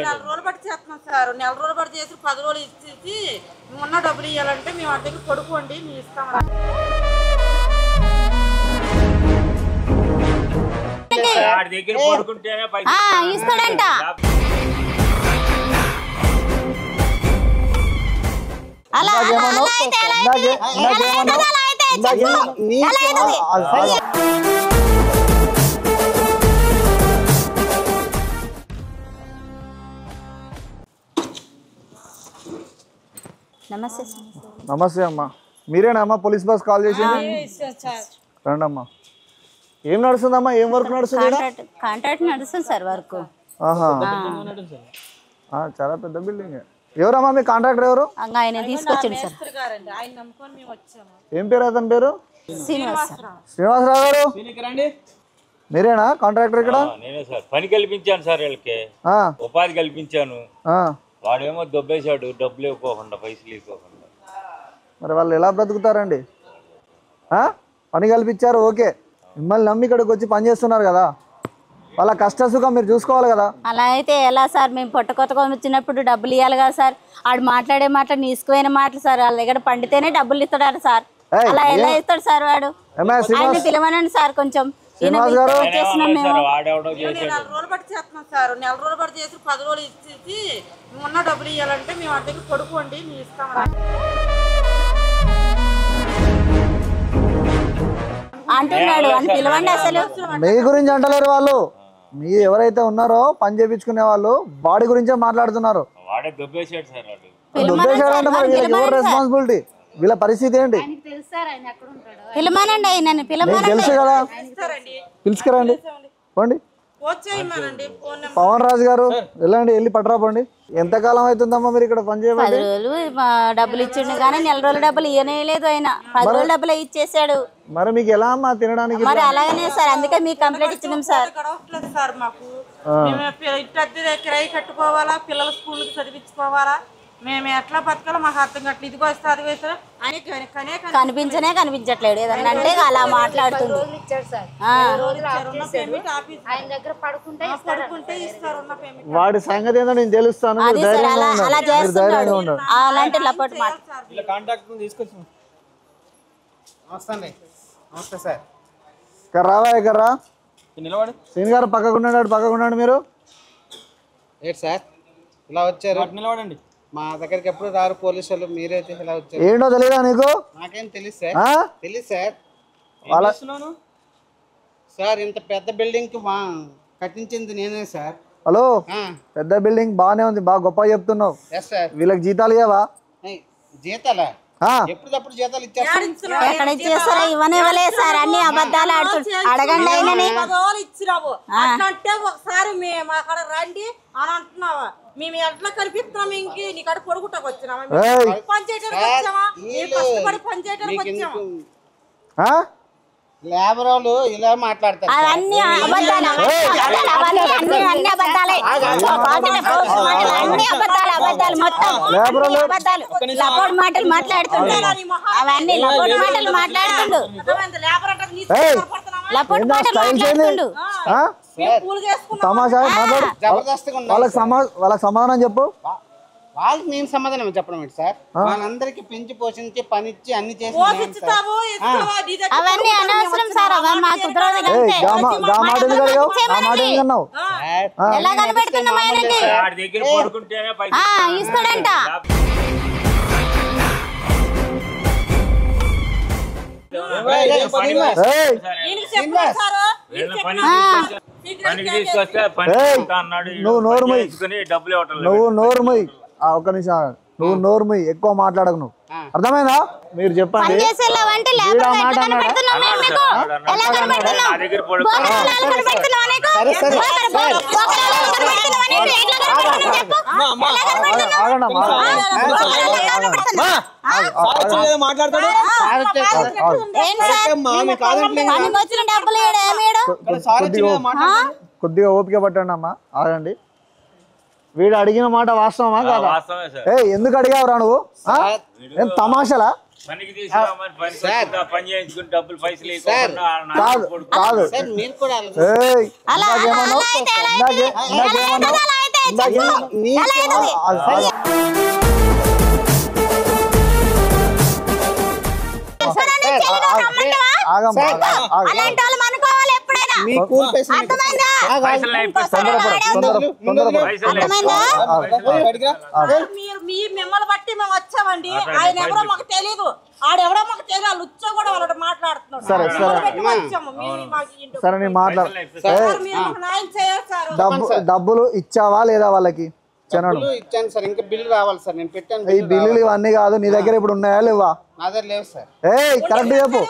రోజులు బట్టి చేస్తున్నాం సార్. నెల రోజులు బట్టి చేసి 10 రోజులు ఇచ్చేసి ఉన్న డబ్బులు ఇవ్వాలంటే మేము వాళ్ళ దగ్గర పడుకోండి మేము ఇస్తాం. ఇస్తాడంట. నమస్తే అమ్మా. మీరేనా అమ్మా పోలీస్ బస్ కాల్ చేసింది? రండి అమ్మా. ఏం నడుస్తుందమ్మా? ఏం వర్క్ నడుస్తుంది? కాంట్రాక్ట్ నడుస్తుంది సార్ వర్క్. చాలా పెద్ద బిల్డింగ్. ఎవరమ్మా మీ కాంట్రాక్టర్? ఎవరు? ఆయన తీసుకొచ్చింది సార్. ఏం పేరు అతని పేరు? శ్రీనివాసరావు గారు. మీరేనా కాంట్రాక్టర్ ఇక్కడ? నేనే సార్. పని కల్పించాను సార్ వీళ్ళకి, ఉపాధి కల్పించాను. వాడేమో దొబ్బేశాడు, డబ్బులు ఇవ్వకుండా, పైసలు ఇవ్వకుండా. మరి వాళ్ళు ఎలా బ్రతుకుతారండి? పని కల్పించారు, ఓకే. మిమ్మల్ని నమ్మి ఇక్కడికి వచ్చి పని చేస్తున్నారు కదా, వాళ్ళ కష్ట సుఖం మీరు చూసుకోవాలి కదా. అలా అయితే ఎలా సార్? మేము కొత్తగా వచ్చినప్పుడు డబ్బులు ఇవ్వాలి కదా సార్. ఆడు మాట్లాడే మాటలు నీసుకుపోయిన మాటలు సార్. వాళ్ళ దగ్గర పండితేనే డబ్బులు ఇస్తాడు సార్. అలా ఎలా ఇస్తాడు సార్ వాడు? ఆయన పిలవనండి సార్ కొంచెం. నెల రోజులు బట్టి చేస్తున్నాం సార్. నెల రోజులు బట్టి చేసి 10 రోజులు ఇచ్చేసి ఉన్న డబ్బులు ఇవ్వాలంటే మేము వాళ్ళ దగ్గర పడుకోండి మేము ఇస్తాం అంటున్నాడు. అని పిలవండి. అసలు మీ గురించి అంటలేరు వాళ్ళు. మీ ఎవరైతే ఉన్నారో పని చేయించుకునే వాళ్ళు బాడీ గురించే మాట్లాడుతున్నారు. దుబ్బేశాడంటే మరి వీళ్ళకి ఎవరు రెస్పాన్సిబిలిటీ? వీళ్ళ పరిస్థితి ఏంటి? పిలమనండి. ఆయన తెలుసు కదా, పిలుచుకురండి. పోండి. పవన్ రాజు గారు వెళ్ళండి, వెళ్ళి పట్టరా పోండి. ఎంతకాలం అవుతుందమ్మా మీరు ఇక్కడ పని చేయమని? 10 రోజులు డబ్బులు ఇచ్చిండు కానీ నెల రోజుల డబ్బులు ఇవ్వలేదు. ఆయన 10 రోజుల డబ్బులు ఇచ్చేసాడు. మరి మీకు ఎలా అమ్మా తినడానికి? మరి అలాగనే సార్, అందుకే మీకు కంప్లైంట్ ఇచ్చినాం సార్. సార్ మాకు కిరాయి కట్టుకోవాలా, పిల్లల స్కూల్కి చదివించుకోవాలా, మేము ఎట్లా బతకాలో మాకు అర్థం కట్టలేదు. ఇదిగో వస్తా అది వేస్తారు కనిపించనే కనిపించట్లేదు. ఏదన్నా అంటే అలా మాట్లాడుతుంది. వాడి సంగతి ఏందో నేను తెలుస్తాను. అలా చేస్తున్నాడు. అలాంటి లపోటు మాట. రావా ఇక్కడ రా. సీన్ గారు పక్కకున్నాడు మీరు ఏంటి సార్ ఇలా వచ్చారు? నిలబడండి. మా దగ్గరికి ఎప్పుడు రారు పోలీసు వాళ్ళు, మీరైతే ఇలా వచ్చారు. ఏంటో తెలీదా నీకు? నాకేం తెలుసు సార్. తెలుసు సార్. సార్ ఇంత పెద్ద బిల్డింగ్ కి కట్టించింది నేనే సార్. హలో, పెద్ద బిల్డింగ్ బాగానే ఉంది, బాగా గొప్పగా చెప్తున్నావు. వీళ్ళకి జీతాలు ఇవ్వవా? జీతాలా? ఎప్పుడప్పుడు జీతాలు ఎక్కడ ఇచ్చేస్తారా? ఇవ్వనివ్వలేదు సార్. అన్ని అబద్ధాలు అడగండి. అయినని ఇచ్చిరావు అంటే ఒకసారి మేము అక్కడ రండి అని అంటున్నావా? మేము ఎట్లా కనిపిస్తున్నాం? ఇంక నీకాడ పొడుగుటకు వచ్చినామా? పని చేయడానికి వచ్చామా? కష్టపడి పని చేయడానికి వచ్చామా? లేబర్ వాళ్ళు ఇలా మాట్లాడతారు. అన్ని అబద్ధాలు, అన్ని అబద్ధాలే. అన్ని అబద్ధాలు మొత్తం అబద్ధాలు. లపోట్ మాటలు మాట్లాడుతుండు. అవన్నీ లపోట్ మాటలు మాట్లాడుతుండు. లపోట్ మాటలు మాట్లాడుతుండు. తమాషా మాట్లాడు. వాళ్ళకి సమాధానం చెప్పు. వాళ్ళకి నేను సమాధానం చెప్పడం ఏంటి సార్? వాళ్ళందరికి పెంచి పోషించి పనిచ్చి అన్ని చేసి అవన్నీ అనవసరం సార్. ఎలా కనబడుతున్నాం ఆయనకి? ఇస్తాడంట. నువ్వు నోరుమై ఒక్క నిమిషం. నువ్వు నోరుమై ఎక్కువ మాట్లాడకు. నువ్వు అర్థమైందా? మీరు చెప్పండి. కొద్దిగా ఓపిక పట్టండి అమ్మా, ఆగండి. వీడు అడిగిన మాట వాస్తవమా కాదా? ఎందుకు అడిగావురా నువ్వు? ఏం తమాషలా? కాదు. మీ కూల్ పైసలు మిమ్మల్ని బట్టి మేము వచ్చామండి. ఆయన ఎవరో మాకు తెలియదు, ఆడెవడో మాకు తెలియదు. లుచ్చో కూడా వాళ్ళతో మాట్లాడుతున్నాడు. సరే నేను మాట్లాడు. డబ్బులు ఇచ్చావా లేదా వాళ్ళకి? ఇచ్చాను సార్, ఇంకా బిల్లు రావాలి సార్. నేను పెట్టాను. ఈ బిల్లులు ఇవన్నీ కాదు, నీ దగ్గర ఇప్పుడు ఉన్నాయా లేవా? నా దగ్గర లేవు సార్. కరెక్ట్ చెప్పు.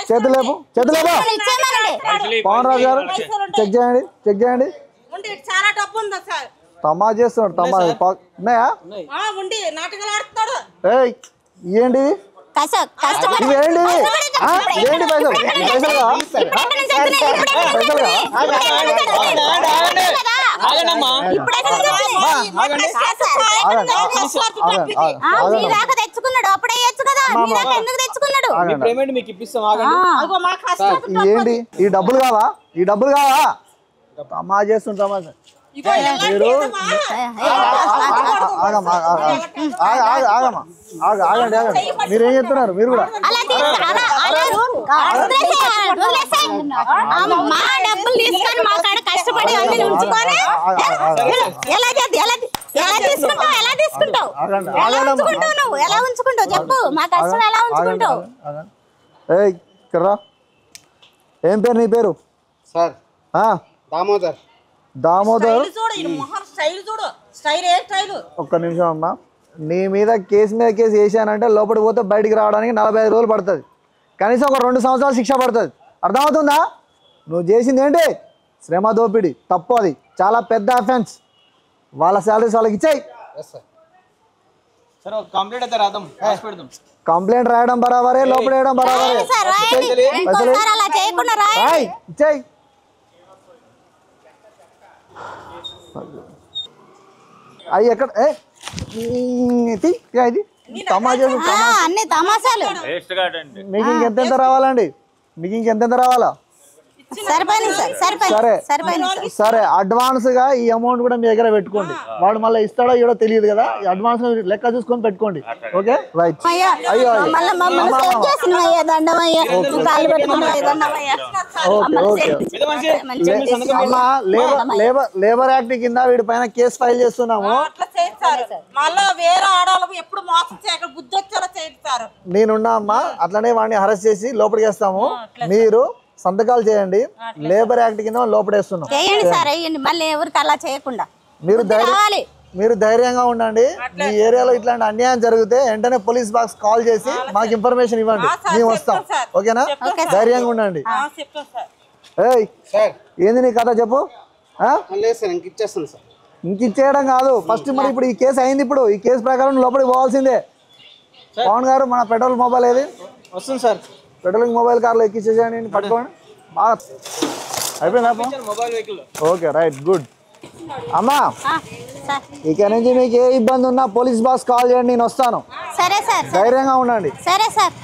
చేతులేపు పవన్ రాజు గారు చెక్ చేయండి, చెక్ చేయండి. చాలా డబ్బు ఉందా సార్? తమా చేస్తున్నాడు. తమా ఉన్నాయా? నాటకాలు ఆడుతున్నాడు. ఏంటి ఇవేంటి? ఏంటి పైసలు? ఏంటి ఈ డబ్బులు కావా? ఈ డబ్బులు కావా? తమా చేస్తుంటామా సార్? మీరు ఆగండి, మీరేం చెప్తున్నారు? మీరు కూడా ఏం పేరు నీ పేరు? సార్ దామోదర్. దామోదర్. ఒక్క నిమిషం అమ్మా, నీ మీద కేసు వేసానంటే లోపలికి పోతే బయటికి రావడానికి 45 రోజులు పడుతుంది. కనీసం ఒక 2 సంవత్సరాలు శిక్ష పడుతుంది. అర్థమవుతుందా? నువ్వు చేసింది ఏంటి? శ్రమ దోపిడీ, తప్పు. అది చాలా పెద్ద అఫెన్స్. వాళ్ళ శాలరీస్ వాళ్ళకి ఇచ్చాయి. కంప్లైంట్ రాయడం బరాబరే, లోపల వేయడం బరాబరే. ఇచ్చాయి. అవి ఎక్కడ? మీకు ఇంకెంత రావాలండి? మీకు ఇంకెంత రావాలా? సరే అడ్వాన్స్ గా ఈ అమౌంట్ కూడా మీ దగ్గర పెట్టుకోండి. వాడు మళ్ళీ ఇస్తాడో ఏడో తెలియదు కదా. అడ్వాన్స్ లెక్క చూసుకొని పెట్టుకోండి. Okay right. అయ్యో లేబర్ యాక్ట్ కింద వీడి పైన కేసు ఫైల్ చేస్తున్నాము. నేనున్నా అమ్మా, అట్లనే వాడిని అరెస్ట్ చేసి లోపలికి వేస్తాము. మీరు సంతకాలు చేయండి. లేబర్ యాక్ట్ కింద లోపడేస్తున్నాం. మీరు ధైర్యంగా ఉండండి. మీ ఏరియాలో ఇట్లాంటి అన్యాయం జరిగితే వెంటనే పోలీస్ బాక్స్ కాల్ చేసి మాకు ఇన్ఫర్మేషన్ ఇవ్వండి, మేము వస్తాం. ఓకేనా? ధైర్యంగా ఉండండి. ఏంది నీ కథ చెప్పు. ఇంక ఇచ్చేయడం కాదు, ఫస్ట్ మరి ఇప్పుడు ఈ కేసు అయింది. ఇప్పుడు ఈ కేసు ప్రకారం లోపలికి పోవాల్సిందే. పవన్ గారు, మన పెట్రోల్ మొబైల్ ఏది? వస్తుంది సార్. పెట్రోల్ మొబైల్ కార్లో ఎక్కించేసేయండి, పట్టుకోండి. బాగా అయిపోయిందా? Okay right, good. అమ్మా, ఇక నుంచి మీకు ఏ ఇబ్బంది ఉన్నా పోలీస్ బాక్స్ కాల్ చేయండి, నేను వస్తాను. ధైర్యంగా ఉండండి. సరే సార్.